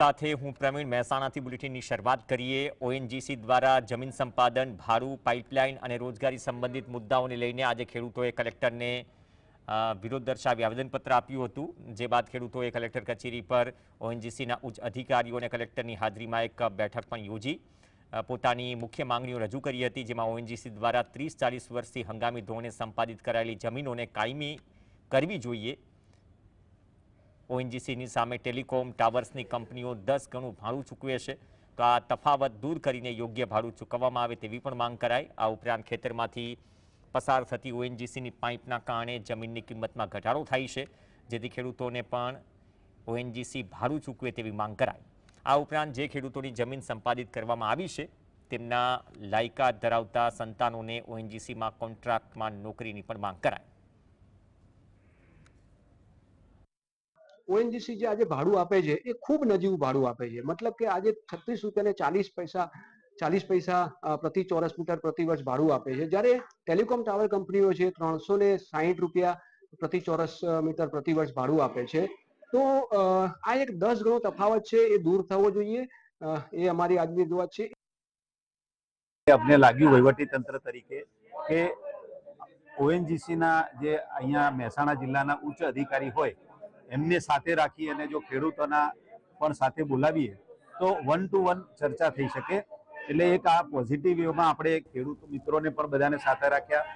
સાથે હું પ્રવીણ મહેસાણાથી બુલેટિનની શરૂઆત કરીએ। ઓએનજીસી દ્વારા જમીન સંપાદન, ભાડું, પાઇપલાઇન અને રોજગારી સંબંધિત મુદ્દાઓને લઈને આજે ખેડૂતોએ કલેક્ટરને વિરોધ દર્શાવી આવેદનપત્ર આપ્યું હતું। જે બાદ ખેડૂતોએ કલેક્ટર કચેરી પર ઓએનજીસીના ઉચ્ચ અધિકારીઓ અને કલેક્ટરની હાજરીમાં એક બેઠક પણ યોજી પોતાની મુખ્ય માંગણીઓ રજૂ કરી હતી, જેમાં ઓએનજીસી દ્વારા 30-40 વર્ષથી હંગામી ધોરણે સંપાદિત કરાયેલી જમીનોને કાયમી કરવી જોઈએ। ઓએનજીસીની સામે ટેલિકોમ ટાવર્સની કંપનીઓ 10 ગણું ભાડું ચૂકવે છે, તો આ તફાવત દૂર કરીને યોગ્ય ભાડું ચૂકવવામાં આવે તેવી પણ માંગ કરાઈ। આ ઉપરાંત ખેતરમાંથી પસાર થતી ઓએનજીસીની પાઇપના કારણે જમીનની કિંમતમાં ઘટાડો થાય છે, જેથી ખેડૂતોને પણ ઓએનજીસી ભાડું ચૂકવે તેવી માંગ કરાઈ। આ ઉપરાંત જે ખેડૂતોની જમીન સંપાદિત કરવામાં આવી છે તેમના લાયકાત ધરાવતા સંતાનોને ઓએનજીસીમાં કોન્ટ્રાક્ટમાં નોકરીની પણ માંગ કરાઈ। ઓએનજીસી જે આજે ભાડું આપે છે એ ખૂબ નજીવું ભાડું આપે છે। મતલબ કે આજે 36 રૂપિયા ને 40 પૈસા પ્રતિ ચોરસ મીટર પ્રતિ વર્ષ ભાડું આપે છે, જ્યારે ટેલિકોમ ટાવર કંપનીઓ છે 360 રૂપિયા પ્રતિ ચોરસ મીટર પ્રતિ વર્ષ ભાડું આપે છે। તો આ એક 10 ગણો તફાવત છે, એ દૂર થવો જોઈએ, એ અમારી આજની રજૂઆત છે। અમને લાગ્યું વહીવટી તંત્ર તરીકે કે ઓએનજીસીના જે અહીંયા મહેસાણા જિલ્લાના ઉચ્ચ અધિકારી હોય એમને સાથે રાખી અને જો ખેડૂતોના પણ સાથે બોલાવીએ તો 1 to 1 ચર્ચા થઈ શકે। એટલે એક આ પોઝિટિવ વેમાં આપણે ખેડૂત મિત્રોને પણ બધાને સાથે રાખ્યા।